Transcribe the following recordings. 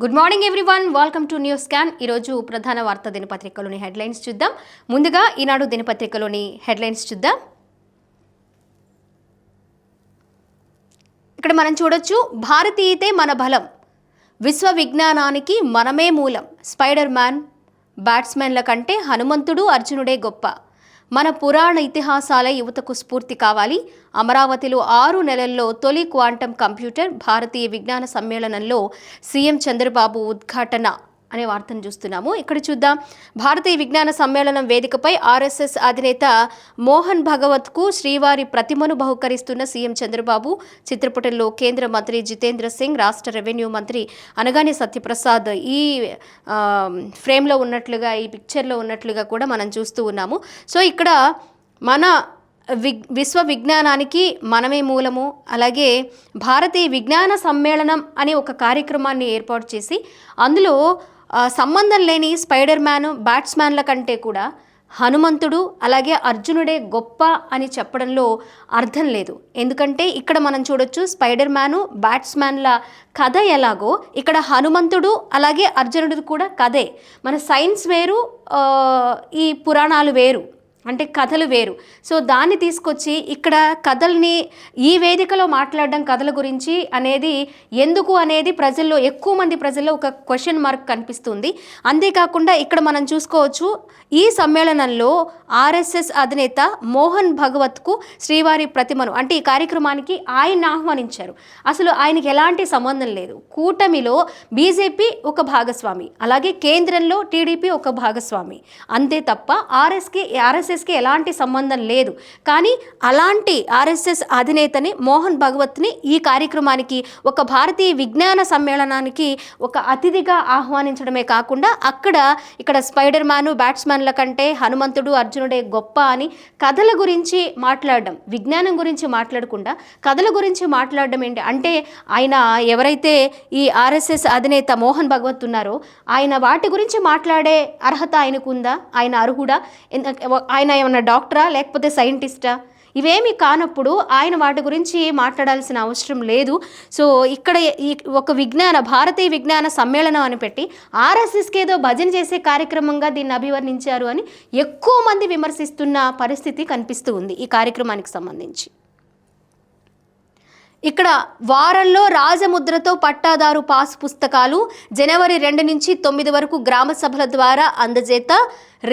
Good morning everyone, welcome to news scan. ఈరోజు ప్రధాన వార్తా దినపత్రికలోని హెడ్లైన్స్ చూద్దాం. ముందుగా ఈనాడు దినపత్రికలోని హెడ్లైన్స్ చూద్దాం. ఇక్కడ మనం చూడొచ్చు, భారతీయతే మన బలం, విశ్వ విజ్ఞానానికి మనమే మూలం, స్పైడర్ మ్యాన్ బ్యాట్స్మెన్ల కంటే హనుమంతుడు అర్జునుడే గొప్ప, మన పురాణ ఇతిహాసాలే యువతకు స్ఫూర్తి కావాలి, అమరావతిలో 6 నెలల్లో తొలి క్వాంటం కంప్యూటర్, భారతీయ విజ్ఞాన సమ్మేళనంలో సీఎం చంద్రబాబు ఉద్ఘాటన అనే వార్తను చూస్తున్నాము. ఇక్కడ చూద్దాం. భారతీయ విజ్ఞాన సమ్మేళనం వేదికపై ఆర్ఎస్ఎస్ అధినేత మోహన్ భగవత్కు శ్రీవారి ప్రతిమను బహుకరిస్తున్న సీఎం చంద్రబాబు. చిత్రపటంలో కేంద్ర మంత్రి జితేంద్ర సింగ్, రాష్ట్ర రెవెన్యూ మంత్రి అనగానే సత్యప్రసాద్ ఈ ఫ్రేమ్లో ఉన్నట్లుగా, ఈ పిక్చర్లో ఉన్నట్లుగా కూడా మనం చూస్తూ ఉన్నాము. సో ఇక్కడ మన విశ్వ విజ్ఞానానికి మనమే మూలము, అలాగే భారతీయ విజ్ఞాన సమ్మేళనం అనే ఒక కార్యక్రమాన్ని ఏర్పాటు చేసి అందులో సంబంధం లేని స్పైడర్ మ్యాన్ బ్యాట్స్మెన్ల కంటే కూడా హనుమంతుడు అలాగే అర్జునుడే గొప్ప అని చెప్పడంలో అర్థం లేదు. ఎందుకంటే ఇక్కడ మనం చూడొచ్చు, స్పైడర్ మ్యాను బ్యాట్స్మెన్ల కథ ఎలాగో ఇక్కడ హనుమంతుడు అలాగే అర్జునుడు కూడా కథే. మన సైన్స్ వేరు, ఈ పురాణాలు వేరు, అంటే కథలు వేరు. సో దాన్ని తీసుకొచ్చి ఇక్కడ కథల్ని ఈ వేదికలో మాట్లాడడం, కథల గురించి అనేది ఎందుకు అనేది ప్రజల్లో, ఎక్కువ మంది ప్రజల్లో ఒక క్వశ్చన్ మార్క్ కనిపిస్తుంది. అంతేకాకుండా ఇక్కడ మనం చూసుకోవచ్చు, ఈ సమ్మేళనంలో ఆర్ఎస్ఎస్ అధినేత మోహన్ భగవత్కు శ్రీవారి ప్రతిమను, అంటే ఈ కార్యక్రమానికి ఆయన ఆహ్వానించారు. అసలు ఆయనకి ఎలాంటి సంబంధం లేదు. కూటమిలో బీజేపీ ఒక భాగస్వామి, అలాగే కేంద్రంలో టీడీపీ ఒక భాగస్వామి, అంతే తప్ప ఆర్ఎస్ఎస్కి ఎలాంటి సంబంధం లేదు. కానీ అలాంటి ఆర్ఎస్ఎస్ అధినేతని మోహన్ భగవత్ని ఈ కార్యక్రమానికి, ఒక భారతీయ విజ్ఞాన సమ్మేళనానికి ఒక అతిథిగా ఆహ్వానించడమే కాకుండా ఇక్కడ స్పైడర్ మ్యాను బ్యాట్స్మెన్ల కంటే హనుమంతుడు అర్జునుడే గొప్ప అని కథల గురించి మాట్లాడడం, విజ్ఞానం గురించి మాట్లాడకుండా కథల గురించి మాట్లాడడం ఏంటి అంటే, ఆయన ఎవరైతే ఈ ఆర్ఎస్ఎస్ అధినేత మోహన్ భగవత్ ఉన్నారో ఆయన వాటి గురించి మాట్లాడే అర్హత ఆయనకు ఉందా? ఆయన అర్హుడా? ఆయన ఏమన్నా డాక్టరా లేకపోతే సైంటిస్టా? ఇవేమి కానప్పుడు ఆయన వాటి గురించి మాట్లాడాల్సిన అవసరం లేదు. సో ఇక్కడ ఈ ఒక భారతీయ విజ్ఞాన సమ్మేళనం అని పెట్టి ఆర్ఎస్ఎస్కి ఏదో భజన చేసే కార్యక్రమంగా దీన్ని అభివర్ణించారు అని ఎక్కువ మంది విమర్శిస్తున్న పరిస్థితి కనిపిస్తూ ఉంది ఈ కార్యక్రమానికి సంబంధించి. ఇక్కడ వారంలో రాజముద్రతో పట్టాదారు పాస్ పుస్తకాలు జనవరి 2 నుంచి 9 వరకు గ్రామ సభల ద్వారా అందజేత,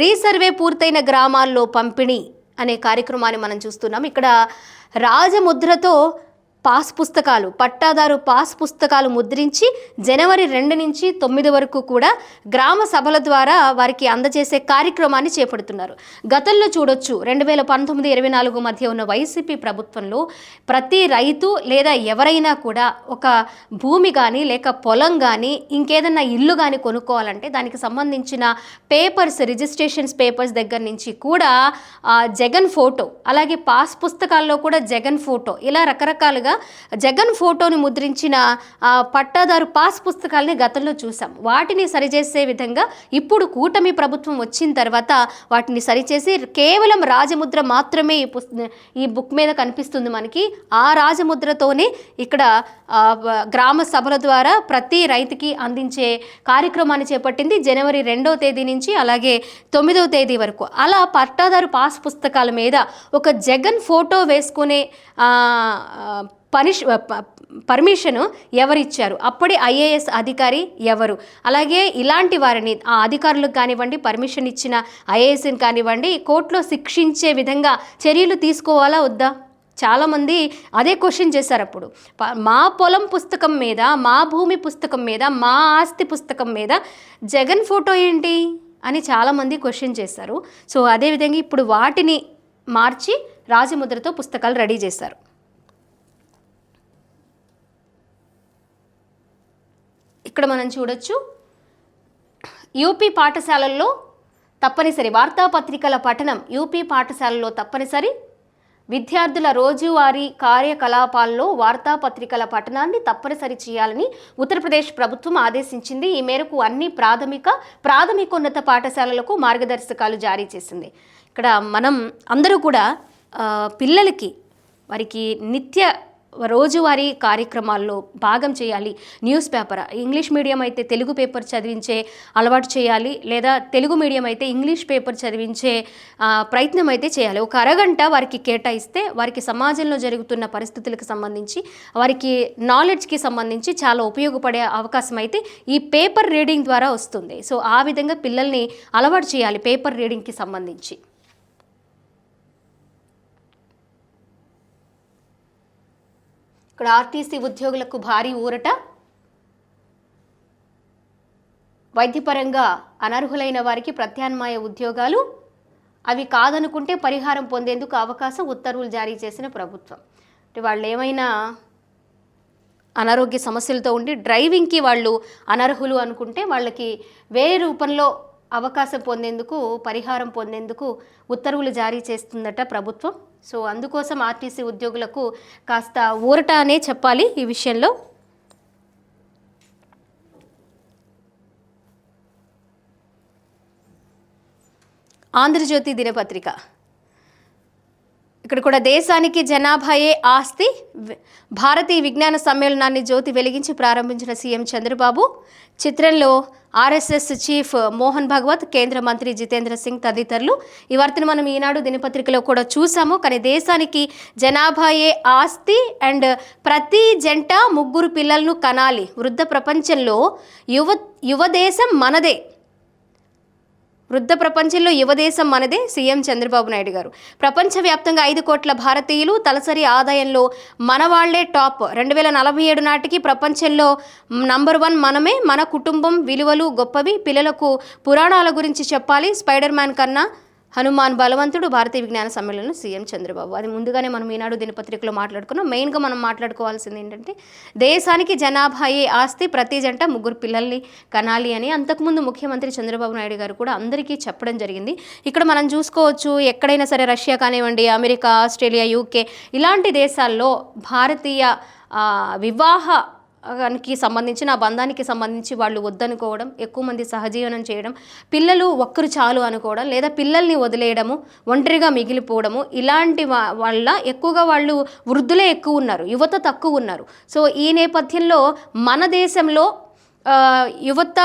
రీసర్వే పూర్తయిన గ్రామాల్లో పంపిణీ అనే కార్యక్రమాన్ని మనం చూస్తున్నాం. ఇక్కడ రాజముద్రతో పాస్ పుస్తకాలు, పట్టాదారు పాస్ పుస్తకాలు ముద్రించి జనవరి 2 నుంచి 9 వరకు కూడా గ్రామ సభల ద్వారా వారికి అందజేసే కార్యక్రమాన్ని చేపడుతున్నారు. గతంలో చూడొచ్చు, 2019-24 మధ్య ఉన్న వైసీపీ ప్రభుత్వంలో ప్రతి రైతు లేదా ఎవరైనా కూడా ఒక భూమి కానీ లేక పొలం కానీ ఇంకేదన్నా ఇల్లు కానీ కొనుక్కోవాలంటే దానికి సంబంధించిన పేపర్స్, రిజిస్ట్రేషన్స్ పేపర్స్ దగ్గర నుంచి కూడా జగన్ ఫోటో, అలాగే పాస్ పుస్తకాల్లో కూడా జగన్ ఫోటో, ఇలా రకరకాలుగా జగన్ ఫోటోని ముద్రించిన పట్టాదారు పాస్ పుస్తకాలని గతంలో చూసాం. వాటిని సరిచేసే విధంగా ఇప్పుడు కూటమి ప్రభుత్వం వచ్చిన తర్వాత వాటిని సరిచేసి కేవలం రాజముద్ర మాత్రమే ఈ బుక్ మీద కనిపిస్తుంది మనకి. ఆ రాజముద్రతోనే ఇక్కడ గ్రామ సభల ద్వారా ప్రతి రైతుకి అందించే కార్యక్రమాన్ని చేపట్టింది జనవరి 2వ తేదీ నుంచి అలాగే 9వ తేదీ వరకు. అలా పట్టాదారు పాస్ పుస్తకాల మీద ఒక జగన్ ఫోటో వేసుకునే పర్మిషన్ ఎవరిచ్చారు? అప్పుడే ఐఏఎస్ అధికారి ఎవరు? అలాగే ఇలాంటి వారిని, ఆ అధికారులకు కానివ్వండి, పర్మిషన్ ఇచ్చిన ఐఏఎస్ని కానివ్వండి, కోర్టులో శిక్షించే విధంగా చర్యలు తీసుకోవాలా వద్దా? చాలామంది అదే క్వశ్చన్ చేశారు. అప్పుడు మా పొలం పుస్తకం మీద, మా భూమి పుస్తకం మీద, మా ఆస్తి పుస్తకం మీద జగన్ ఫోటో ఏంటి అని చాలామంది క్వశ్చన్ చేశారు. సో అదేవిధంగా ఇప్పుడు వాటిని మార్చి రాజముద్రతో పుస్తకాలు రెడీ చేశారు. ఇక్కడ మనం చూడొచ్చు, యూపీ పాఠశాలల్లో తప్పనిసరి వార్తాపత్రికల పఠనం, యూపీ పాఠశాలలో తప్పనిసరి, విద్యార్థుల రోజువారీ కార్యకలాపాల్లో వార్తాపత్రికల పఠనాన్ని తప్పనిసరి చేయాలని ఉత్తరప్రదేశ్ ప్రభుత్వం ఆదేశించింది. ఈ మేరకు అన్ని ప్రాథమికోన్నత పాఠశాలలకు మార్గదర్శకాలు జారీ చేసింది. ఇక్కడ మనం అందరూ కూడా పిల్లలకి వారికి నిత్య రోజువారీ కార్యక్రమాల్లో భాగం చేయాలి. న్యూస్ పేపర్, ఇంగ్లీష్ మీడియం అయితే తెలుగు పేపర్ చదివించే అలవాటు చేయాలి, లేదా తెలుగు మీడియం అయితే ఇంగ్లీష్ పేపర్ చదివించే ప్రయత్నం అయితే చేయాలి. ఒక అరగంట వారికి కేటాయిస్తే వారికి సమాజంలో జరుగుతున్న పరిస్థితులకు సంబంధించి, వారికి నాలెడ్జ్కి సంబంధించి చాలా ఉపయోగపడే అవకాశం అయితే ఈ పేపర్ రీడింగ్ ద్వారా వస్తుంది. సో ఆ విధంగా పిల్లల్ని అలవాటు చేయాలి పేపర్ రీడింగ్కి సంబంధించి. ఇక్కడ ఆర్టీసీ ఉద్యోగులకు భారీ ఊరట. వైద్యపరంగా అనర్హులైన వారికి ప్రత్యామ్నాయ ఉద్యోగాలు, అవి కాదనుకుంటే పరిహారం పొందేందుకు అవకాశం, ఉత్తర్వులు జారీ చేసిన ప్రభుత్వం. అంటే వాళ్ళు ఏమైనా అనారోగ్య సమస్యలతో ఉండి డ్రైవింగ్కి వాళ్ళు అనర్హులు అనుకుంటే వాళ్ళకి వేరే రూపంలో అవకాశం పొందేందుకు, పరిహారం పొందేందుకు ఉత్తర్వులు జారీ చేస్తుందట ప్రభుత్వం. సో అందుకోసం ఆర్టీసీ ఉద్యోగులకు కాస్త ఊరట అనే చెప్పాలి ఈ విషయంలో. ఆంధ్రజ్యోతి దినపత్రిక, ఇక్కడ కూడా దేశానికి జనాభాయే ఆస్తి, భారతీయ విజ్ఞాన సమ్మేళనాన్ని జ్యోతి వెలిగించి ప్రారంభించిన సీఎం చంద్రబాబు. చిత్రంలో ఆర్ఎస్ఎస్ చీఫ్ మోహన్ భగవత్, కేంద్ర మంత్రి జితేంద్ర సింగ్ తదితరులు. ఈ వార్తను మనం ఈనాడు దినపత్రికలో కూడా చూసాము. కానీ దేశానికి జనాభాయే ఆస్తి అండ్ ప్రతి జంట 3 పిల్లలను కనాలి, వృద్ధ ప్రపంచంలో యువదేశం మనదే, వృద్ధ ప్రపంచంలో యువదేశం మనదే సీఎం చంద్రబాబు నాయుడు గారు. ప్రపంచవ్యాప్తంగా 5 కోట్ల భారతీయులు, తలసరి ఆదాయంలో మన వాళ్లే టాప్. 2047 నాటికి ప్రపంచంలో నంబర్ 1 మనమే. మన కుటుంబం విలువలు గొప్పవి, పిల్లలకు పురాణాల గురించి చెప్పాలి, స్పైడర్ మ్యాన్ కన్నా హనుమాన్ బలవంతుడు, భారతీయ విజ్ఞాన సమ్మేళనం సీఎం చంద్రబాబు. అది ముందుగానే మనం ఈనాడు దినపత్రికలో మాట్లాడుకున్నాం. మెయిన్గా మనం మాట్లాడుకోవాల్సింది ఏంటంటే దేశానికి జనాభాయే ఆస్తి, ప్రతి జంట 3 పిల్లల్ని కనాలి అని అంతకుముందు ముఖ్యమంత్రి చంద్రబాబు నాయుడు గారు కూడా అందరికీ చెప్పడం జరిగింది. ఇక్కడ మనం చూసుకోవచ్చు, ఎక్కడైనా సరే రష్యా కానివ్వండి, అమెరికా, ఆస్ట్రేలియా, యూకే ఇలాంటి దేశాల్లో భారతీయ వివాహానికి సంబంధించిన బంధానికి సంబంధించి వాళ్ళు వద్దనుకోవడం, ఎక్కువ మంది సహజీవనం చేయడం, పిల్లలు ఒక్కరు చాలు అనుకోవడం, లేదా పిల్లల్ని వదిలేయడము, ఒంటరిగా మిగిలిపోవడము, ఇలాంటి వల్ల ఎక్కువగా వాళ్ళు వృద్ధులే ఎక్కువ ఉన్నారు, యువత తక్కువ ఉన్నారు. సో ఈ నేపథ్యంలో మన దేశంలో యువత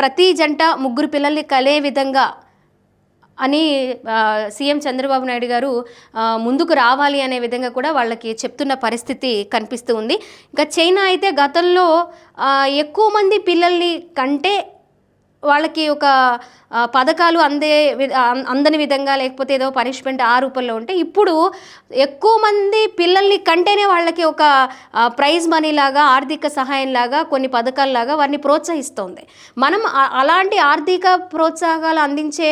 ప్రతి జంట 3 పిల్లల్ని కలే విధంగా అని సీఎం చంద్రబాబు నాయుడు గారు ముందుకు రావాలి అనే విధంగా కూడా వాళ్ళకి చెప్తున్న పరిస్థితి కనిపిస్తూ ఉంది. ఇంకా చైనా అయితే గతంలో ఎక్కువ మంది పిల్లల్ని కంటే వాళ్ళకి ఒక పథకాలు అందని విధంగా, లేకపోతే ఏదో పనిష్మెంట్ ఆ రూపంలో ఉంటే, ఇప్పుడు ఎక్కువ మంది పిల్లల్ని కంటేనే వాళ్ళకి ఒక ప్రైజ్ మనీ లాగా, ఆర్థిక సహాయం లాగా, కొన్ని పథకాలలాగా వారిని ప్రోత్సహిస్తోంది. మనం అలాంటి ఆర్థిక ప్రోత్సాహాలు అందించే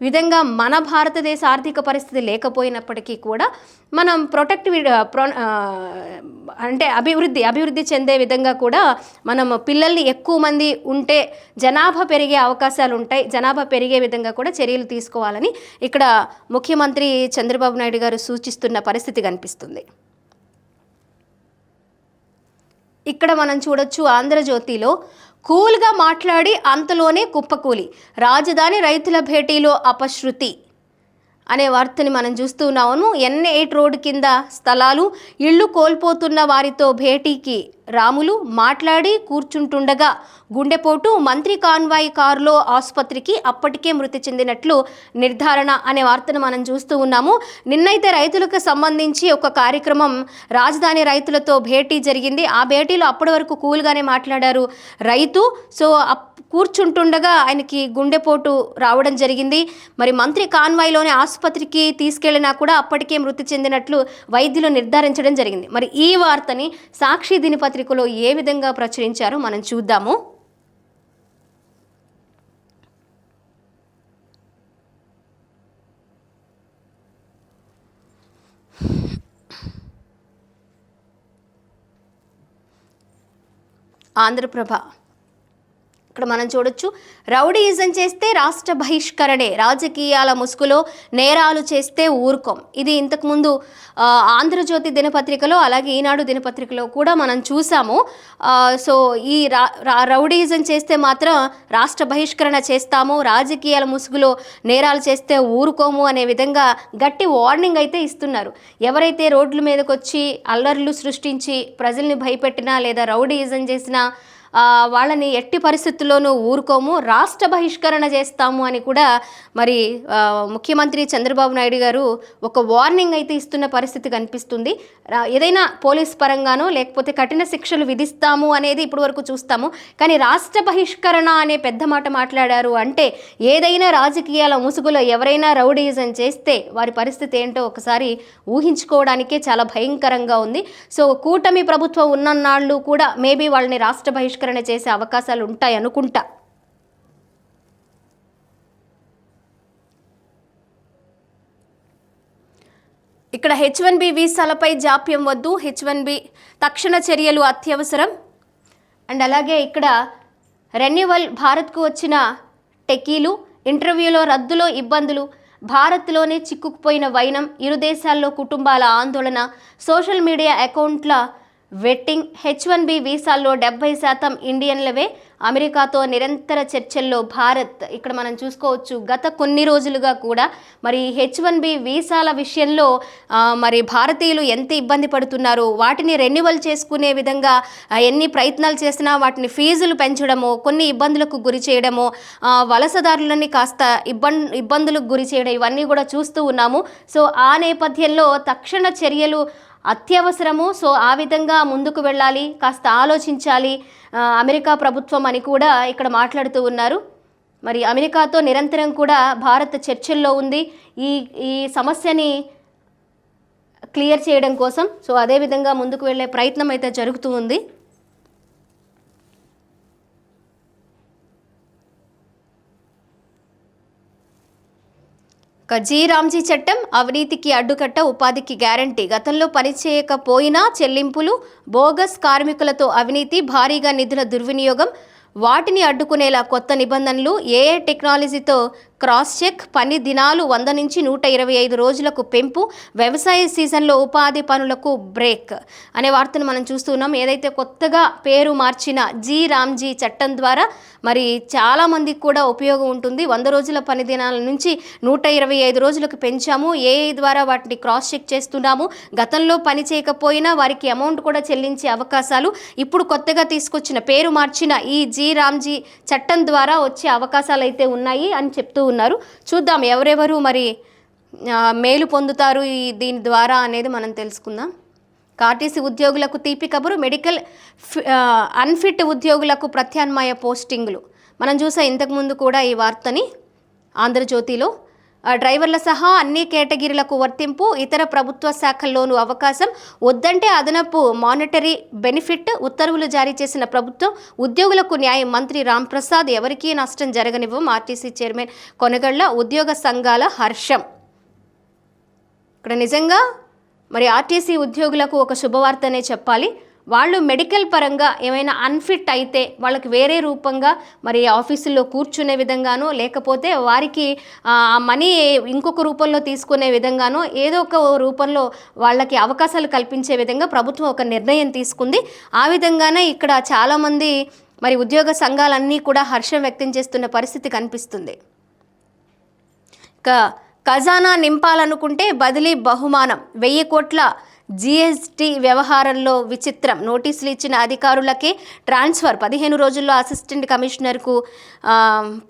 విధంగా మన భారతదేశ ఆర్థిక పరిస్థితి లేకపోయినప్పటికీ కూడా మనం అంటే అభివృద్ధి చెందే విధంగా కూడా మనం పిల్లల్ని ఎక్కువ మంది ఉంటే జనాభా పెరిగే అవకాశాలు ఉంటాయి. జనాభా పెరిగే విధంగా కూడా చర్యలు తీసుకోవాలని ఇక్కడ ముఖ్యమంత్రి చంద్రబాబు నాయుడు గారు సూచిస్తున్న పరిస్థితి కనిపిస్తుంది. ఇక్కడ మనం చూడొచ్చు, ఆంధ్రజ్యోతిలో కూల్గా మాట్లాడి అంతలోనే కుప్పకూలి, రాజధాని రైతుల భేటీలో అపశృతి అనే వార్తని మనం చూస్తున్నాము. N8 రోడ్డు కింద స్థలాలు, ఇళ్ళు కోల్పోతున్న వారితో భేటీకి రాములు మాట్లాడి కూర్చుంటుండగా గుండెపోటు, మంత్రి కాన్వాయ్ కారులో ఆసుపత్రికి, అప్పటికే మృతి చెందినట్లు నిర్ధారణ అనే వార్తను మనం చూస్తూ ఉన్నాము. నిన్నైతే రైతులకు సంబంధించి ఒక కార్యక్రమం, రాజధాని రైతులతో భేటీ జరిగింది. ఆ భేటీలో అప్పటి వరకు కూల్గానే మాట్లాడారు రైతు. సో కూర్చుంటుండగా ఆయనకి గుండెపోటు రావడం జరిగింది. మరి మంత్రి కాన్వాయ్లోని ఆసుపత్రికి తీసుకెళ్లినా కూడా అప్పటికే మృతి చెందినట్లు వైద్యులు నిర్ధారించడం జరిగింది. మరి ఈ వార్తని సాక్షి దినపత్రికలో ఏ విధంగా ప్రచురించారో మనం చూద్దాము. ఆంధ్రప్రభ, ఇక్కడ మనం చూడొచ్చు, రౌడీయిజం చేస్తే రాష్ట్ర బహిష్కరణే, రాజకీయాల ముసుగులో నేరాలు చేస్తే ఊరుకోం. ఇది ఇంతకుముందు ఆంధ్రజ్యోతి దినపత్రికలో అలాగే ఈనాడు దినపత్రికలో కూడా మనం చూసాము. సో ఈ రౌడీయిజం చేస్తే మాత్రం రాష్ట్ర బహిష్కరణ చేస్తాము, రాజకీయాల ముసుగులో నేరాలు చేస్తే ఊరుకోము అనే విధంగా గట్టి వార్నింగ్ అయితే ఇస్తున్నారు. ఎవరైతే రోడ్ల మీదకి వచ్చి అల్లర్లు సృష్టించి ప్రజల్ని భయపెట్టినా లేదా రౌడీయిజం చేసినా వాళ్ళని ఎట్టి పరిస్థితుల్లోనూ ఊరుకోము, రాష్ట్ర బహిష్కరణ చేస్తాము అని కూడా మరి ముఖ్యమంత్రి చంద్రబాబు నాయుడు గారు ఒక వార్నింగ్ అయితే ఇస్తున్న పరిస్థితి కనిపిస్తుంది. ఏదైనా పోలీస్ పరంగానో లేకపోతే కఠిన శిక్షలు విధిస్తాము అనేది ఇప్పుడు వరకు చూస్తాము, కానీ రాష్ట్ర బహిష్కరణ అనే పెద్ద మాట మాట్లాడారు అంటే ఏదైనా రాజకీయాల ముసుగులో ఎవరైనా రౌడీయిజం చేస్తే వారి పరిస్థితి ఏంటో ఒకసారి ఊహించుకోవడానికే చాలా భయంకరంగా ఉంది. సో కూటమి ప్రభుత్వం ఉన్నన్నాళ్ళు కూడా మేబీ వాళ్ళని రాష్ట్ర బహిష్కరణ చేసే అవకాశాలు ఉంటాయి అనుకుంటా. ఇక్కడ H1B వీసాలపై జాప్యం వద్దు, H1B తక్షణ చర్యలు అత్యవసరం. అండ్ అలాగే ఇక్కడ రెన్యువల్, భారత్కు వచ్చిన టెకీలు, ఇంటర్వ్యూలో రద్దులో ఇబ్బందులు, భారత్లోనే చిక్కుకుపోయిన వైనం, ఇరు దేశాల్లో కుటుంబాల ఆందోళన, సోషల్ మీడియా అకౌంట్ల వెట్టింగ్, H1B వీసాల్లో 70% ఇండియన్లవే, అమెరికాతో నిరంతర చర్చల్లో భారత్. ఇక్కడ మనం చూసుకోవచ్చు గత కొన్ని రోజులుగా కూడా మరి H1B వీసాల విషయంలో మరి భారతీయులు ఎంత ఇబ్బంది పడుతున్నారు, వాటిని రెన్యువల్ చేసుకునే విధంగా ఎన్ని ప్రయత్నాలు చేసినా వాటిని ఫీజులు పెంచడము, కొన్ని ఇబ్బందులకు గురి చేయడము, వలసదారులని కాస్త ఇబ్బందులకు గురి చేయడం, ఇవన్నీ కూడా చూస్తూ ఉన్నాము. సో ఆ నేపథ్యంలో తక్షణ చర్యలు అత్యవసరము. సో ఆ విధంగా ముందుకు వెళ్ళాలి, కాస్త ఆలోచించాలి అమెరికా ప్రభుత్వం అని కూడా ఇక్కడ మాట్లాడుతూ ఉన్నారు. మరి అమెరికాతో నిరంతరం కూడా భారత్ చర్చల్లో ఉంది ఈ సమస్యని క్లియర్ చేయడం కోసం. సో అదేవిధంగా ముందుకు వెళ్ళే ప్రయత్నం అయితే జరుగుతూ ఉంది. జీ రామ్జీ చట్టం అవినీతికి అడ్డుకట్ట, ఉపాధికి గ్యారంటీ, గతంలో పనిచేయకపోయినా చెల్లింపులు, బోగస్ కార్మికులతో అవినీతి, భారీగా నిధుల దుర్వినియోగం, వాటిని అడ్డుకునేలా కొత్త నిబంధనలు, ఏఏ టెక్నాలజీతో క్రాస్ చెక్, పని దినాలు 100 నుంచి 125 రోజులకు పెంపు, వ్యవసాయ సీజన్లో ఉపాధి పనులకు బ్రేక్ అనే వార్తను మనం చూస్తున్నాం. ఏదైతే కొత్తగా పేరు మార్చిన జీ రామ్జీ చట్టం ద్వారా మరి చాలామందికి కూడా ఉపయోగం ఉంటుంది. 100 రోజుల పని దినాల నుంచి 125 రోజులకు పెంచాము. ఏఐ ద్వారా వాటిని క్రాస్ చెక్ చేస్తున్నాము. గతంలో పని చేయకపోయినా వారికి అమౌంట్ కూడా చెల్లించే అవకాశాలు ఇప్పుడు కొత్తగా తీసుకొచ్చిన పేరు మార్చిన ఈ జీ రామ్జీ చట్టం ద్వారా వచ్చే అవకాశాలు అయితే ఉన్నాయి అని చెప్తూ ఉన్నారు. చూద్దాం ఎవరెవరు మరి మేలు పొందుతారు దీని ద్వారా అనేది మనం తెలుసుకుందాం. ఆర్టీసీ ఉద్యోగులకు తీపి కబురు, మెడికల్ అన్ఫిట్ ఉద్యోగులకు ప్రత్యామ్నాయ పోస్టింగ్లు. మనం చూసా ఇంతకుముందు కూడా ఈ వార్తని ఆంధ్రజ్యోతిలో. డ్రైవర్ల సహా అన్ని కేటగిరీలకు వర్తింపు, ఇతర ప్రభుత్వ శాఖల్లోనూ అవకాశం, వద్దంటే అదనపు మానిటరీ బెనిఫిట్, ఉత్తర్వులు జారీ చేసిన ప్రభుత్వం, ఉద్యోగులకు న్యాయం. మంత్రి రాంప్రసాద్, ఎవరికీ నష్టం జరగనివ్వం. ఆర్టీసీ చైర్మన్ కొనగళ్ల, ఉద్యోగ సంఘాల హర్షం. ఇక్కడ నిజంగా మరి ఆర్టీసీ ఉద్యోగులకు ఒక శుభవార్తనే చెప్పాలి. వాళ్ళు మెడికల్ పరంగా ఏమైనా అన్ఫిట్ అయితే వాళ్ళకి వేరే రూపంగా మరి ఆఫీసుల్లో కూర్చునే విధంగానో లేకపోతే వారికి మనీ ఇంకొక రూపంలో తీసుకునే విధంగానో ఏదో ఒక రూపంలో వాళ్ళకి అవకాశాలు కల్పించే విధంగా ప్రభుత్వం ఒక నిర్ణయం తీసుకుంది. ఆ విధంగానే ఇక్కడ చాలామంది మరి ఉద్యోగ సంఘాలన్నీ కూడా హర్షం వ్యక్తం చేస్తున్న పరిస్థితి కనిపిస్తుంది. ఖజానా నింపాలనుకుంటే బదిలీ బహుమానం, 1000 కోట్ల జీఎస్టీ వ్యవహారంలో విచిత్రం, నోటీసులు ఇచ్చిన అధికారులకే ట్రాన్స్ఫర్, 15 రోజుల్లో అసిస్టెంట్ కమిషనర్కు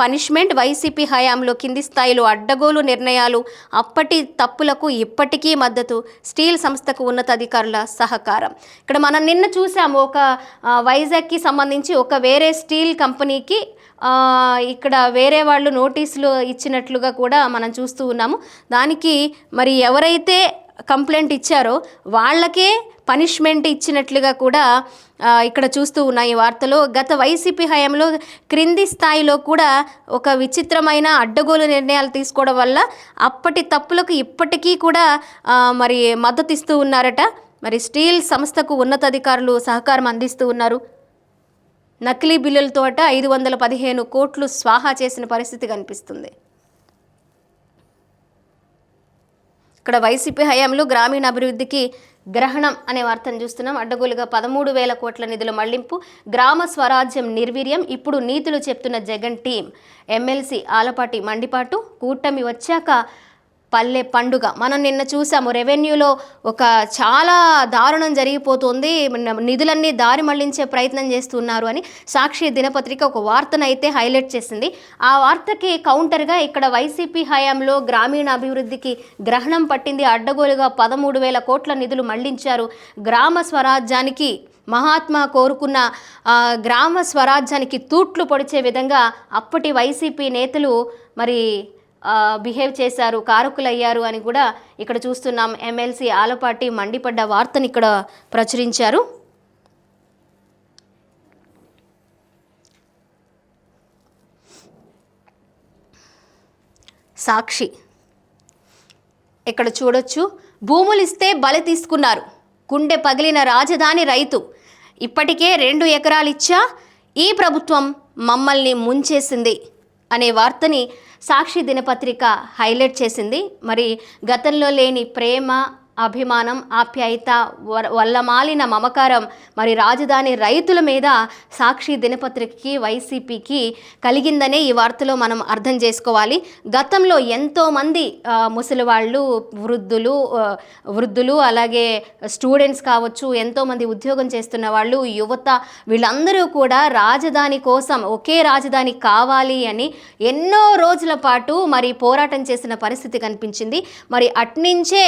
పనిష్మెంట్, వైసీపీ హయాంలో కింది స్థాయిలో అడ్డగోలు నిర్ణయాలు, అప్పటి తప్పులకు ఇప్పటికీ మద్దతు, స్టీల్ సంస్థకు ఉన్నతాధికారుల సహకారం. ఇక్కడ మనం నిన్న చూసాము ఒక వైజాగ్కి సంబంధించి ఒక వేరే స్టీల్ కంపెనీకి ఇక్కడ వేరే వాళ్ళు నోటీసులు ఇచ్చినట్లుగా కూడా మనం చూస్తూ ఉన్నాము. దానికి మరి ఎవరైతే కంప్లైంట్ ఇచ్చారో వాళ్ళకే పనిష్మెంట్ ఇచ్చినట్లుగా కూడా ఇక్కడ చూస్తూ ఉన్నాయి ఈ వార్తలో. గత వైసీపీ హయాంలో క్రింది స్థాయిలో కూడా ఒక విచిత్రమైన అడ్డగోలు నిర్ణయాలు తీసుకోవడం వల్ల అప్పటి తప్పులకు ఇప్పటికీ కూడా మరి మద్దతు ఇస్తూ ఉన్నారట. మరి స్టీల్ సంస్థకు ఉన్నతాధికారులు సహకారం అందిస్తూ ఉన్నారు. నకిలీ బిల్లులతోట 515 కోట్లు స్వాహా చేసిన పరిస్థితి కనిపిస్తుంది. ఇక్కడ వైసీపీ హయాంలో గ్రామీణాభివృద్ధికి గ్రహణం అనే వార్తను చూస్తున్నాం. అడ్డగోలుగా 13,000 కోట్ల నిధుల మళ్లింపు, గ్రామ స్వరాజ్యం నిర్వీర్యం, ఇప్పుడు నీతులు చెప్తున్న జగన్ టీం. ఎమ్మెల్సీ ఆలపాటి మండిపాటు, కూటమి వచ్చాక పల్లె పండుగ. మనం నిన్న చూసాము రెవెన్యూలో ఒక చాలా దారుణం జరిగిపోతుంది, నిధులన్నీ దారి మళ్లించే ప్రయత్నం చేస్తున్నారు అని సాక్షి దినపత్రిక ఒక వార్తను అయితే హైలైట్ చేసింది. ఆ వార్తకి కౌంటర్గా ఇక్కడ వైసీపీ హయాంలో గ్రామీణాభివృద్ధికి గ్రహణం పట్టింది, అడ్డగోలుగా 13,000 కోట్ల నిధులు మళ్లించారు, గ్రామ స్వరాజ్యానికి మహాత్మా కోరుకున్న గ్రామ స్వరాజ్యానికి తూట్లు పొడిచే విధంగా అప్పటి వైసీపీ నేతలు మరి బిహేవ్ చేశారు, కారకులయ్యారు అని కూడా ఇక్కడ చూస్తున్నాం. ఎమ్మెల్సీ ఆలపాటి మండిపడ్డ వార్తను ఇక్కడ ప్రచురించారు. సాక్షి ఇక్కడ చూడొచ్చు, భూములు ఇస్తే బలి తీసుకున్నారు, గుండె పగిలిన రాజధాని రైతు, ఇప్పటికే 2 ఎకరాలు ఇచ్చా, ఈ ప్రభుత్వం మమ్మల్ని ముంచేసింది అనే వార్తని సాక్షి దినపత్రిక హైలైట్ చేసింది. మరి గతంలో లేని ప్రేమ, అభిమానం, ఆప్యాయత, వల్లమాలిన మమకారం మరి రాజధాని రైతుల మీద సాక్షి దినపత్రికకి వైసీపీకి కలిగిందనే ఈ వార్తలో మనం అర్థం చేసుకోవాలి. గతంలో ఎంతోమంది ముసలివాళ్ళు, వృద్ధులు అలాగే స్టూడెంట్స్ కావచ్చు, ఎంతోమంది ఉద్యోగం చేస్తున్న వాళ్ళు, యువత, వీళ్ళందరూ కూడా రాజధాని కోసం, ఒకే రాజధాని కావాలి అని ఎన్నో రోజుల పాటు మరి పోరాటం చేసిన పరిస్థితి కనిపించింది. మరి అట్నుంచే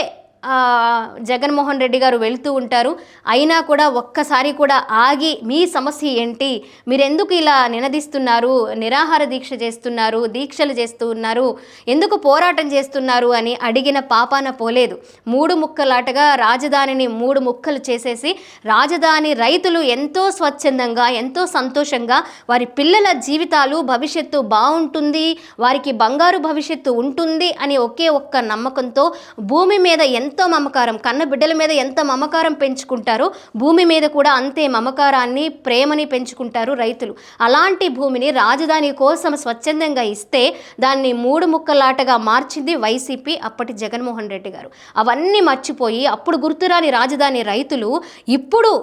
జగన్మోహన్ రెడ్డి గారు వెళ్తూ ఉంటారు. అయినా కూడా ఒక్కసారి కూడా ఆగి మీ సమస్య ఏంటి, మీరెందుకు ఇలా నినదిస్తున్నారు, నిరాహార దీక్ష చేస్తున్నారు, దీక్షలు చేస్తూ ఉన్నారు, ఎందుకు పోరాటం చేస్తున్నారు అని అడిగిన పాపాన పోలేదు. 3 ముక్కలాటగా రాజధానిని 3 ముక్కలు చేసేసి రాజధాని రైతులు ఎంతో స్వచ్ఛందంగా, ఎంతో సంతోషంగా వారి పిల్లల జీవితాలు, భవిష్యత్తు బాగుంటుంది, వారికి బంగారు భవిష్యత్తు ఉంటుంది అని ఒకే ఒక్క నమ్మకంతో భూమి మీద ఎంతో మమకారం, కన్న బిడ్డల మీద ఎంత మమకారం పెంచుకుంటారో భూమి మీద కూడా అంతే మమకారాన్ని, ప్రేమని పెంచుకుంటారు రైతులు. అలాంటి భూమిని రాజధాని కోసం స్వచ్ఛందంగా ఇస్తే దాన్ని 3 ముక్కలాటగా మార్చింది వైసీపీ, అప్పటి జగన్మోహన్ రెడ్డి గారు. అవన్నీ మర్చిపోయి అప్పుడు గుర్తురాని రాజధాని రైతులు ఇప్పుడు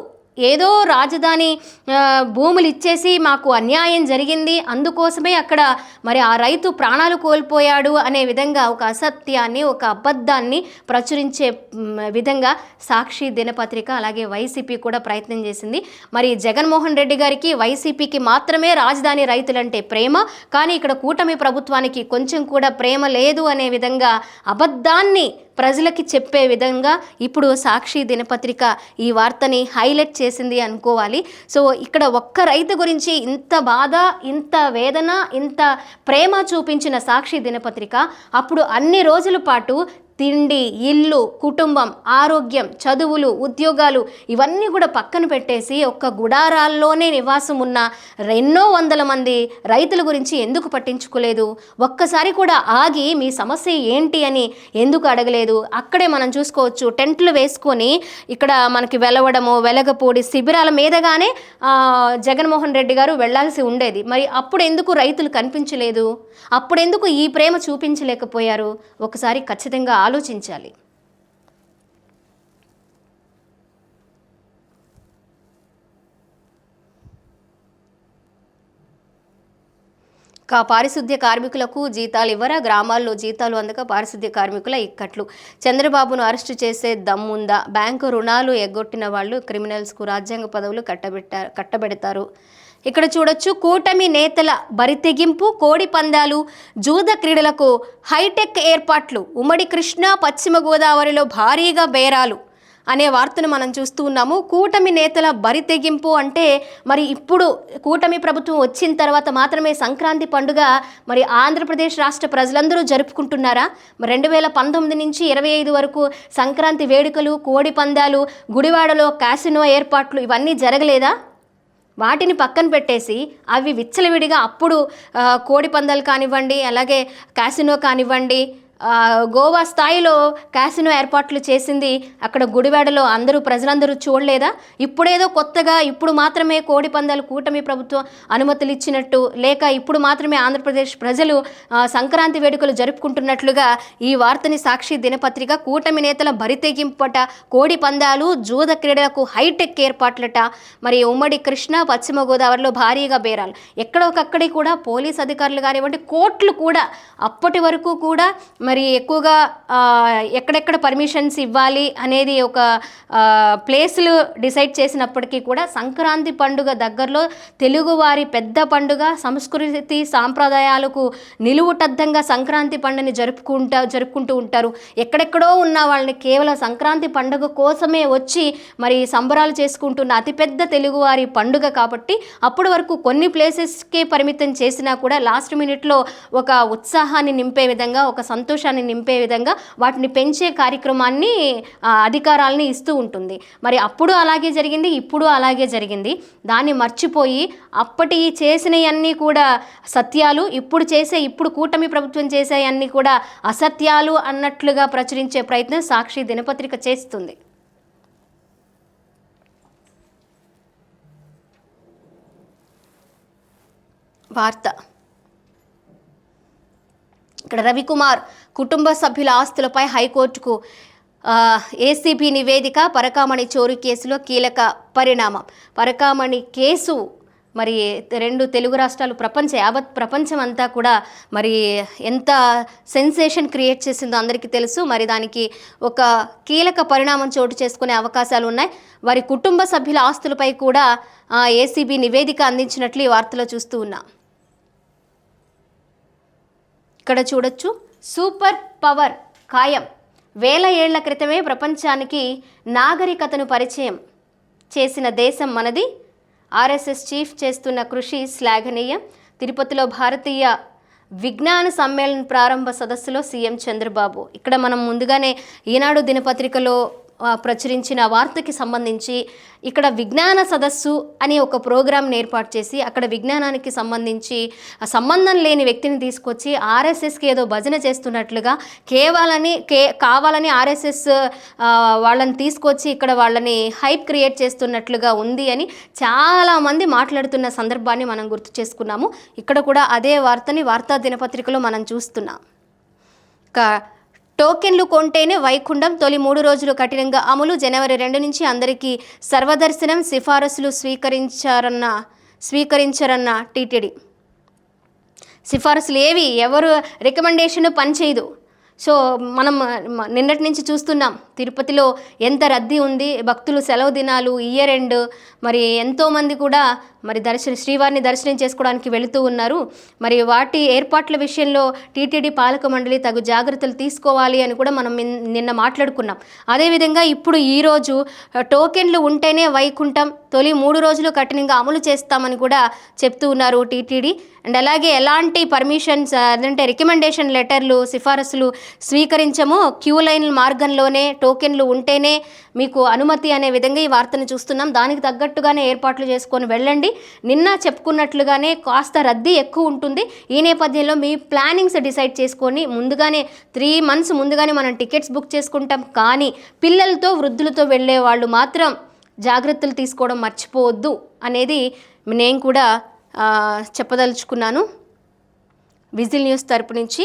ఏదో రాజధాని భూములు ఇచ్చేసి మాకు అన్యాయం జరిగింది, అందుకోసమే అక్కడ మరి ఆ రైతు ప్రాణాలు కోల్పోయాడు అనే విధంగా ఒక అసత్యాన్ని, ఒక అబద్ధాన్ని ప్రచురించే విధంగా సాక్షి దినపత్రిక అలాగే వైసీపీ కూడా ప్రయత్నం చేసింది. మరి జగన్మోహన్ రెడ్డి గారికి, వైసీపీకి మాత్రమే రాజధాని రైతులంటే ప్రేమ, కానీ ఇక్కడ కూటమి ప్రభుత్వానికి కొంచెం కూడా ప్రేమ లేదు అనే విధంగా అబద్ధాన్ని ప్రజలకి చెప్పే విధంగా ఇప్పుడు సాక్షి దినపత్రిక ఈ వార్తని హైలైట్ చేసింది అనుకోవాలి. సో ఇక్కడ ఒక్క రైతు గురించి ఇంత బాధ, ఇంత వేదన, ఇంత ప్రేమ చూపించిన సాక్షి దినపత్రిక అప్పుడు అన్ని రోజుల పాటు తిండి, ఇల్లు, కుటుంబం, ఆరోగ్యం, చదువులు, ఉద్యోగాలు ఇవన్నీ కూడా పక్కన పెట్టేసి ఒక్క గుడారాల్లోనే నివాసం ఉన్న ఎన్నో వందల మంది రైతుల గురించి ఎందుకు పట్టించుకోలేదు? ఒక్కసారి కూడా ఆగి మీ సమస్య ఏంటి అని ఎందుకు అడగలేదు? అక్కడే మనం చూసుకోవచ్చు, టెంట్లు వేసుకొని ఇక్కడ మనకి వెలగపూడి శిబిరాల మీదగానే జగన్మోహన్ రెడ్డి గారు వెళ్లాల్సి ఉండేది. మరి అప్పుడు ఎందుకు రైతులు కనిపించలేదు? అప్పుడెందుకు ఈ ప్రేమ చూపించలేకపోయారు? ఒకసారి ఖచ్చితంగా ఆలోచించాలి. పారిశుద్ధ్య కార్మికులకు జీతాలు ఇవ్వరా? గ్రామాల్లో జీతాలు అందక పారిశుద్ధ్య కార్మికుల ఇక్కట్లు. చంద్రబాబును అరెస్టు చేసే దమ్ముందా? బ్యాంకు రుణాలు ఎగ్గొట్టిన వాళ్ళు క్రిమినల్స్కు రాజ్యాంగ పదవులు కట్టబెడతారు. ఇక్కడ చూడొచ్చు, కూటమి నేతల బరితెగింపు, కోడి పందాలు, జూద క్రీడలకు హైటెక్ ఏర్పాట్లు, ఉమ్మడి కృష్ణా పశ్చిమ గోదావరిలో భారీగా బేరాలు అనే వార్తను మనం చూస్తూ ఉన్నాము. కూటమి నేతల బరితెగింపు అంటే మరి ఇప్పుడు కూటమి ప్రభుత్వం వచ్చిన తర్వాత మాత్రమే సంక్రాంతి పండుగ మరి ఆంధ్రప్రదేశ్ రాష్ట్ర ప్రజలందరూ జరుపుకుంటున్నారా? 2019 నుంచి 25 వరకు సంక్రాంతి వేడుకలు, కోడి పందాలు, గుడివాడలో క్యాసినో ఏర్పాట్లు ఇవన్నీ జరగలేదా? వాటిని పక్కన పెట్టేసి అవి విచ్చలవిడిగా అప్పుడు కోడి పందాలు కానివ్వండి, అలాగే క్యాసినో కానివ్వండి, గోవా స్థాయిలో క్యాసినో ఏర్పాట్లు చేసింది. అక్కడ గుడివాడలో ప్రజలందరూ చూడలేదా? ఇప్పుడేదో కొత్తగా ఇప్పుడు మాత్రమే కోడి పందాలు కూటమి ప్రభుత్వం అనుమతులు ఇచ్చినట్టు, లేక ఇప్పుడు మాత్రమే ఆంధ్రప్రదేశ్ ప్రజలు సంక్రాంతి వేడుకలు జరుపుకుంటున్నట్లుగా ఈ వార్తని సాక్షి దినపత్రిక కూటమి నేతల బరితెగింపట, కోడి పందాలు, జూద క్రీడలకు హైటెక్ ఏర్పాట్లట, మరి ఉమ్మడి కృష్ణా పశ్చిమ గోదావరిలో భారీగా బేరాలు. ఎక్కడొకక్కడి కూడా పోలీస్ అధికారులు కానివ్వండి, కోర్టులు కూడా అప్పటి వరకు కూడా మరి ఎక్కువగా ఎక్కడెక్కడ పర్మిషన్స్ ఇవ్వాలి అనేది ఒక ప్లేస్లు డిసైడ్ చేసినప్పటికీ కూడా సంక్రాంతి పండుగ దగ్గరలో తెలుగువారి పెద్ద పండుగ, సంస్కృతి సాంప్రదాయాలకు నిలువుటద్దంగా సంక్రాంతి పండుగని జరుపుకుంటూ ఉంటారు. ఎక్కడెక్కడో ఉన్న వాళ్ళని కేవలం సంక్రాంతి పండుగ కోసమే వచ్చి మరి సంబరాలు చేసుకుంటున్న అతిపెద్ద తెలుగువారి పండుగ కాబట్టి అప్పటి వరకు కొన్ని ప్లేసెస్కే పరిమితం చేసినా కూడా లాస్ట్ మినిట్లో ఒక ఉత్సాహాన్ని నింపే విధంగా, ఒక సంతోషాన్ని నింపే విధంగా వాటిని పెంచే కార్యక్రమాన్ని అధికారాలని ఇస్తూ ఉంటుంది. మరి అప్పుడు అలాగే జరిగింది, ఇప్పుడు అలాగే జరిగింది. దాన్ని మర్చిపోయి అప్పటి చేసినవన్నీ కూడా సత్యాలు, ఇప్పుడు కూటమి ప్రభుత్వం చేసేవన్నీ కూడా అసత్యాలు అన్నట్లుగా ప్రచురించే ప్రయత్నం సాక్షి దినపత్రిక చేస్తుంది. వార్త ఇక్కడ రవికుమార్ కుటుంబ సభ్యుల ఆస్తులపై హైకోర్టుకు ఏసీబీ నివేదిక. పరకామణి చోరీ కేసులో కీలక పరిణామం. పరకామణి కేసు మరి 2 తెలుగు రాష్ట్రాలు, యావత్ ప్రపంచం అంతా కూడా మరి ఎంత సెన్సేషన్ క్రియేట్ చేసిందో అందరికీ తెలుసు. మరి దానికి ఒక కీలక పరిణామం చోటు చేసుకునే అవకాశాలు ఉన్నాయి. వారి కుటుంబ సభ్యుల ఆస్తులపై కూడా ఏసీబీ నివేదిక అందించినట్లు ఈ వార్తలో చూస్తూ ఉన్నాం. ఇక్కడ చూడొచ్చు, సూపర్ పవర్ ఖాయం. 1000 ఏళ్ల క్రితమే ప్రపంచానికి నాగరికతను పరిచయం చేసిన దేశం మనది. ఆర్ఎస్ఎస్ చీఫ్ చేస్తున్న కృషి శ్లాఘనీయం. తిరుపతిలో భారతీయ విజ్ఞాన సమ్మేళన ప్రారంభ సదస్సులో సీఎం చంద్రబాబు. ఇక్కడ మనం ముందుగానే ఈనాడు దినపత్రికలో ప్రచురించిన వార్తకి సంబంధించి ఇక్కడ విజ్ఞాన సదస్సు అని ఒక ప్రోగ్రాంని ఏర్పాటు చేసి అక్కడ విజ్ఞానానికి సంబంధించి సంబంధం లేని వ్యక్తిని తీసుకొచ్చి ఆర్ఎస్ఎస్కి ఏదో భజన చేస్తున్నట్లుగా కావాలని ఆర్ఎస్ఎస్ వాళ్ళని తీసుకొచ్చి ఇక్కడ వాళ్ళని హైప్ క్రియేట్ చేస్తున్నట్లుగా ఉంది అని చాలామంది మాట్లాడుతున్న సందర్భాన్ని మనం గుర్తు చేసుకున్నాము. ఇక్కడ కూడా అదే వార్తని వార్తా దినపత్రికలో మనం చూస్తున్నాం. టోకెన్లు కొంటేనే వైకుంఠం, తొలి 3 రోజులు కఠినంగా అమలు. జనవరి 2 నుంచి అందరికీ సర్వదర్శనం. సిఫారసులు స్వీకరించరన్న టీటీడీ. సిఫారసులు ఎవరు రికమెండేషన్ పనిచేయదు. సో మనం నిన్నటి నుంచి చూస్తున్నాం తిరుపతిలో ఎంత రద్దీ ఉంది. భక్తులు సెలవు దినాలు, ఇయర్ ఎండ్, మరి ఎంతోమంది కూడా మరి శ్రీవారిని దర్శనం చేసుకోవడానికి వెళుతూ ఉన్నారు. మరి వాటి ఏర్పాట్ల విషయంలో టీటీడీ పాలక మండలి తగు జాగ్రత్తలు తీసుకోవాలి అని కూడా మనం నిన్న మాట్లాడుకున్నాం. అదేవిధంగా ఇప్పుడు ఈరోజు టోకెన్లు ఉంటేనే వైకుంఠం, తొలి 3 రోజులు కఠినంగా అమలు చేస్తామని కూడా చెప్తూ ఉన్నారు టీటీడీ. అండ్ అలాగే ఎలాంటి పర్మిషన్స్ అంటే రికమెండేషన్ లెటర్లు, సిఫారసులు స్వీకరించము. క్యూ లైన్ మార్గంలోనే టోకెన్లు ఉంటేనే మీకు అనుమతి అనే విధంగా ఈ వార్తను చూస్తున్నాం. దానికి తగ్గట్టుగానే ఏర్పాట్లు చేసుకొని వెళ్ళండి. నిన్న చెప్పుకున్నట్లుగానే కాస్త రద్దీ ఎక్కువ ఉంటుంది. ఈ నేపథ్యంలో మీ ప్లానింగ్స్ డిసైడ్ చేసుకొని ముందుగానే 3 months ముందుగానే మనం టికెట్స్ బుక్ చేసుకుంటాం. కానీ పిల్లలతో, వృద్ధులతో వెళ్ళే వాళ్ళు మాత్రం జాగ్రత్తలు తీసుకోవడం మర్చిపోవద్దు అనేది నేను కూడా చెప్పదలుచుకున్నాను. విజిల్ న్యూస్ తరపు నుంచి.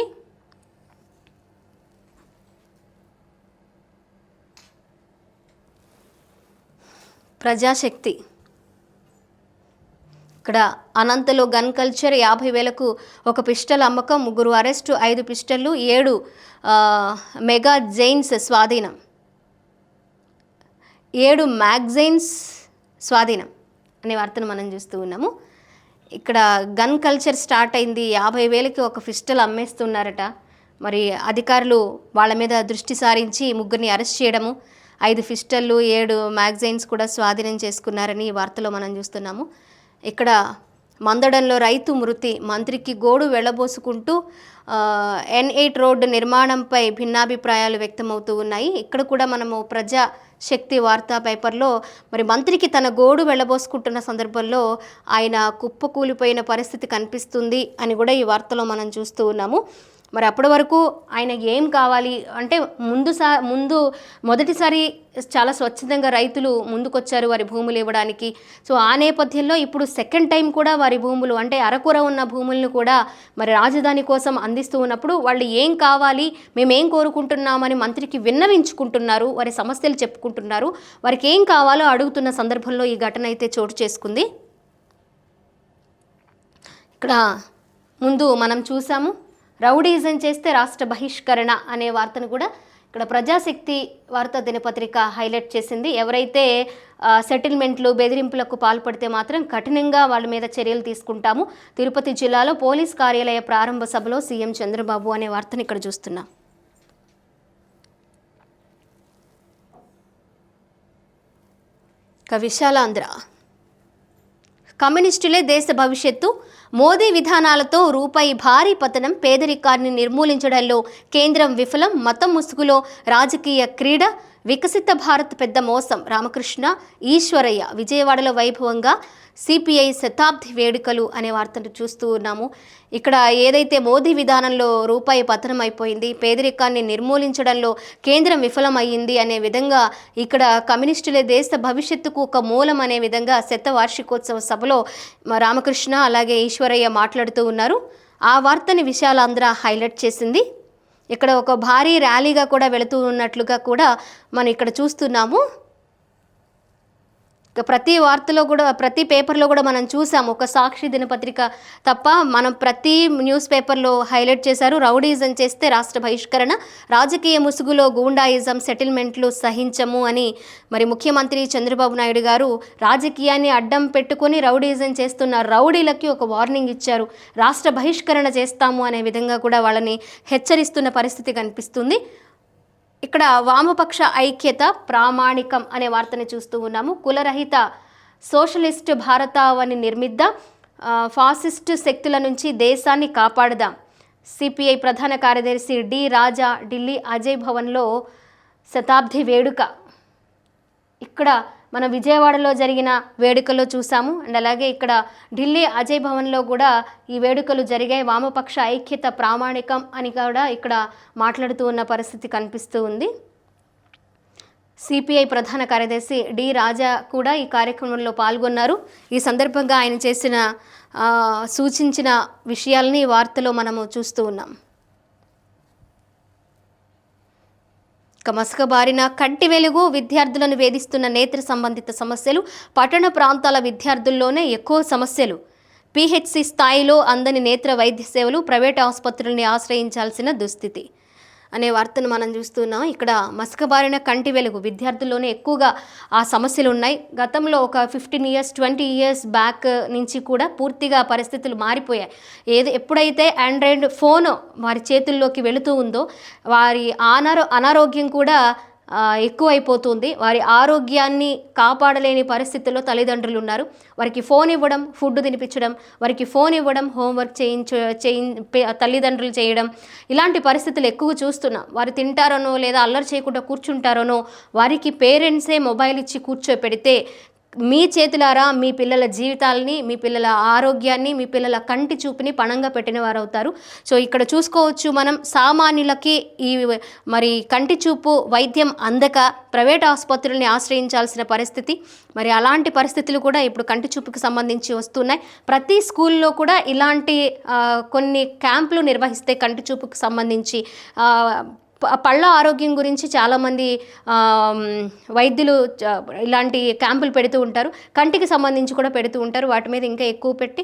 ప్రజాశక్తి. ఇక్కడ అనంతలో గన్ కల్చర్ 50,000కు ఒక పిస్టల్ అమ్మకం, 3 అరెస్టు, 5 పిస్టళ్ళు, 7 మెగా జైన్స్ స్వాధీనం, 7 మ్యాగజైన్స్ స్వాధీనం అనే వార్తను మనం చూస్తూ ఉన్నాము. ఇక్కడ గన్ కల్చర్ స్టార్ట్ అయింది. 50,000కి ఒక పిస్టల్ అమ్మేస్తున్నారట. మరి అధికారులు వాళ్ళ మీద దృష్టి సారించి 3 అరెస్ట్ చేయడము, 5 పిస్టళ్ళు, 7 మ్యాగజైన్స్ కూడా స్వాధీనం చేసుకున్నారని ఈ వార్తలో మనం చూస్తున్నాము. ఇక్కడ మందడంలో రైతు మృతి, మంత్రికి గోడు వెళ్ళబోసుకుంటూ N8 రోడ్డు నిర్మాణంపై భిన్నాభిప్రాయాలు వ్యక్తమవుతూ ఉన్నాయి. ఇక్కడ కూడా మనము ప్రజాశక్తి వార్తా పేపర్లో మరి మంత్రికి తన గోడు వెళ్ళబోసుకుంటున్న సందర్భంలో ఆయన కుప్పకూలిపోయిన పరిస్థితి కనిపిస్తుంది అని కూడా ఈ వార్తలో మనం చూస్తూ ఉన్నాము. మరి అప్పటి వరకు ఆయన ఏం కావాలి అంటే ముందు మొదటిసారి చాలా స్వచ్ఛందంగా రైతులు ముందుకొచ్చారు వారి భూములు ఇవ్వడానికి. సో ఆ నేపథ్యంలో ఇప్పుడు సెకండ్ టైం కూడా వారి భూములు అంటే అరకొర ఉన్న భూములను కూడా మరి రాజధాని కోసం అందిస్తూ ఉన్నప్పుడు వాళ్ళు ఏం కావాలి, మేమేం కోరుకుంటున్నామని మంత్రికి విన్నవించుకుంటున్నారు, వారి సమస్యలు చెప్పుకుంటున్నారు, వారికి ఏం కావాలో అడుగుతున్న సందర్భంలో ఈ ఘటన అయితే చోటు చేసుకుంది. ఇక్కడ ముందు మనం చూసాము, రౌడీజం చేస్తే రాష్ట్ర బహిష్కరణ అనే వార్తను కూడా ఇక్కడ ప్రజాశక్తి వార్తా దినపత్రిక హైలైట్ చేసింది. ఎవరైతే సెటిల్మెంట్లు బెదిరింపులకు పాల్పడితే మాత్రం కఠినంగా వాళ్ళ మీద చర్యలు తీసుకుంటాము. తిరుపతి జిల్లాలో పోలీస్ కార్యాలయ ప్రారంభ సభలో సీఎం చంద్రబాబు అనే వార్తను ఇక్కడ చూస్తున్నాం. విశాలాంధ్ర కమ్యూనిస్టులే దేశ భవిష్యత్తు, మోదీ విధానాలతో రూపాయి భారీ పతనం, పేదరికాన్ని నిర్మూలించడంలో కేంద్రం విఫలం, మతం ముసుగులో రాజకీయ క్రీడ, వికసిత భారత్ పెద్ద మోసం. రామకృష్ణ ఈశ్వరయ్య విజయవాడలో వైభవంగా సిపిఐ శతాబ్ది వేడుకలు అనే వార్తను చూస్తూ ఉన్నాము. ఇక్కడ ఏదైతే మోదీ విధానంలో రూపాయి పతనం అయిపోయింది, పేదరికాన్ని నిర్మూలించడంలో కేంద్రం విఫలమయ్యింది అనే విధంగా ఇక్కడ కమ్యూనిస్టులే దేశ భవిష్యత్తుకు ఒక మూలం అనే విధంగా శతవార్షికోత్సవ సభలో రామకృష్ణ అలాగే ఈశ్వరయ్య మాట్లాడుతూ ఉన్నారు. ఆ వార్తని విశాలాంధ్ర హైలైట్ చేసింది. ఇక్కడ ఒక భారీ ర్యాలీగా కూడా వెళుతూ ఉన్నట్లుగా కూడా మనం ఇక్కడ చూస్తున్నాము. ప్రతి వార్తలో కూడా ప్రతి పేపర్లో కూడా మనం చూసాము, ఒక సాక్షి దినపత్రిక తప్ప మనం ప్రతి న్యూస్ పేపర్లో హైలైట్ చేశారు. రౌడీజం చేస్తే రాష్ట్ర బహిష్కరణ, రాజకీయ ముసుగులో గూండాయిజం, సెటిల్మెంట్లు సహించము అని మరి ముఖ్యమంత్రి చంద్రబాబు నాయుడు గారు రాజకీయాన్ని అడ్డం పెట్టుకొని రౌడీజం చేస్తున్న రౌడీలకి ఒక వార్నింగ్ ఇచ్చారు. రాష్ట్ర బహిష్కరణ చేస్తాము అనే విధంగా కూడా వాళ్ళని హెచ్చరిస్తున్న పరిస్థితి కనిపిస్తుంది. ఇక్కడ వామపక్ష ఐక్యత ప్రామాణికం అనే వార్తని చూస్తూ ఉన్నాము. కులరహిత సోషలిస్ట్ భారతావని నిర్మిద్దాం, ఫాసిస్ట్ శక్తుల నుంచి దేశాన్ని కాపాడదాం. సిపిఐ ప్రధాన కార్యదర్శి డి రాజా ఢిల్లీ అజయ్ భవన్లో శతాబ్ది వేడుక. ఇక్కడ మన విజయవాడలో జరిగిన వేడుకలో చూసాము. అండ్ అలాగే ఇక్కడ ఢిల్లీ అజయ్ భవన్లో కూడా ఈ వేడుకలు జరిగాయి. వామపక్ష ఐక్యత ప్రామాణికం అని కూడా ఇక్కడ మాట్లాడుతూ ఉన్న పరిస్థితి కనిపిస్తూ ఉంది. సిపిఐ ప్రధాన కార్యదర్శి డి రాజా కూడా ఈ కార్యక్రమంలో పాల్గొన్నారు. ఈ సందర్భంగా ఆయన చేసిన సూచించిన విషయాలని వార్తలో మనము చూస్తూ ఉన్నాం. మసకబారిన కంటి వెలుగు, విద్యార్థులను వేధిస్తున్న నేత్ర సంబంధిత సమస్యలు, పట్టణ ప్రాంతాల విద్యార్థుల్లోనే ఎక్కువ సమస్యలు, పిహెచ్సి స్థాయిలో అందని నేత్ర వైద్య సేవలు, ప్రైవేట్ ఆసుపత్రుల్ని ఆశ్రయించాల్సిన దుస్థితి అనే వార్తను మనం చూస్తున్నాం. ఇక్కడ మసకబారిన కంటి వెలుగు, విద్యార్థుల్లోనే ఎక్కువగా ఆ సమస్యలు ఉన్నాయి. గతంలో ఒక 15 years 20 years బ్యాక్ నుంచి కూడా పూర్తిగా పరిస్థితులు మారిపోయాయి. ఎప్పుడైతే ఆండ్రాయిడ్ ఫోన్ వారి చేతుల్లోకి వెళుతూ ఉందో వారి అనారోగ్యం కూడా ఎక్కువైపోతుంది. వారి ఆరోగ్యాన్ని కాపాడలేని పరిస్థితుల్లో తల్లిదండ్రులు ఉన్నారు. వారికి ఫోన్ ఇవ్వడం, ఫుడ్ తినిపించడం, వారికి ఫోన్ ఇవ్వడం, హోంవర్క్ తల్లిదండ్రులు చేయడం, ఇలాంటి పరిస్థితులు ఎక్కువ చూస్తున్నాం. వారు తింటారనో లేదా అల్లరి చేయకుండా కూర్చుంటారనో వారికి పేరెంట్సే మొబైల్ ఇచ్చి కూర్చోపెడితే మీ చేతులారా మీ పిల్లల జీవితాలని, మీ పిల్లల ఆరోగ్యాన్ని, మీ పిల్లల కంటి చూపుని పణంగా పెట్టిన వారు అవుతారు. సో ఇక్కడ చూసుకోవచ్చు మనం, సామాన్యులకి ఈ మరి కంటి చూపు వైద్యం అందక ప్రైవేట్ ఆసుపత్రుల్ని ఆశ్రయించాల్సిన పరిస్థితి. మరి అలాంటి పరిస్థితులు కూడా ఇప్పుడు కంటి చూపుకి సంబంధించి వస్తున్నాయి. ప్రతి స్కూల్లో కూడా ఇలాంటి కొన్ని క్యాంపులు నిర్వహిస్తే కంటి చూపుకి సంబంధించి పళ్ళ ఆరోగ్యం గురించి చాలామంది వైద్యులు ఇలాంటి క్యాంపులు పెడుతూ ఉంటారు. కంటికి సంబంధించి కూడా పెడుతూ ఉంటారు. వాటి మీద ఇంకా ఎక్కువ పెట్టి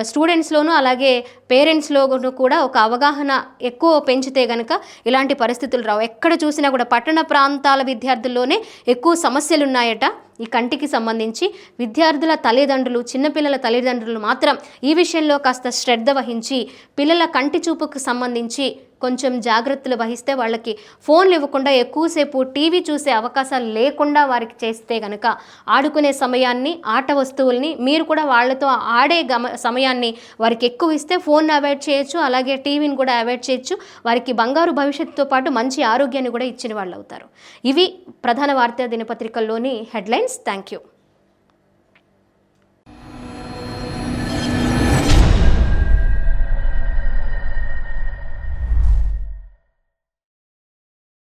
స్టూడెంట్స్లోనూ అలాగే పేరెంట్స్లోనూ కూడా ఒక అవగాహన ఎక్కువ పెంచితే కనుక ఇలాంటి పరిస్థితులు రావు. ఎక్కడ చూసినా కూడా పట్టణ ప్రాంతాల విద్యార్థుల్లోనే ఎక్కువ సమస్యలు ఉన్నాయట ఈ కంటికి సంబంధించి. విద్యార్థుల తల్లిదండ్రులు, చిన్నపిల్లల తల్లిదండ్రులు మాత్రం ఈ విషయంలో కాస్త శ్రద్ధ వహించి పిల్లల కంటి చూపుకు సంబంధించి కొంచెం జాగ్రత్తలు వహిస్తే వాళ్ళకి ఫోన్లు ఇవ్వకుండా ఎక్కువసేపు టీవీ చూసే అవకాశాలు లేకుండా వారికి చేస్తే కనుక ఆడుకునే సమయాన్ని, ఆట వస్తువుల్ని మీరు కూడా వాళ్ళతో ఆడే సమయాన్ని వారికి ఎక్కువ ఇస్తే ఫోన్ అవాయిడ్ చేయొచ్చు, అలాగే టీవీని కూడా అవాయిడ్ చేయొచ్చు. వారికి బంగారు భవిష్యత్తుతో పాటు మంచి ఆరోగ్యాన్ని కూడా ఇచ్చిన వాళ్ళు అవుతారు. ఇవి ప్రధాన వార్తా దినపత్రికల్లోని హెడ్లైన్స్. Thank you.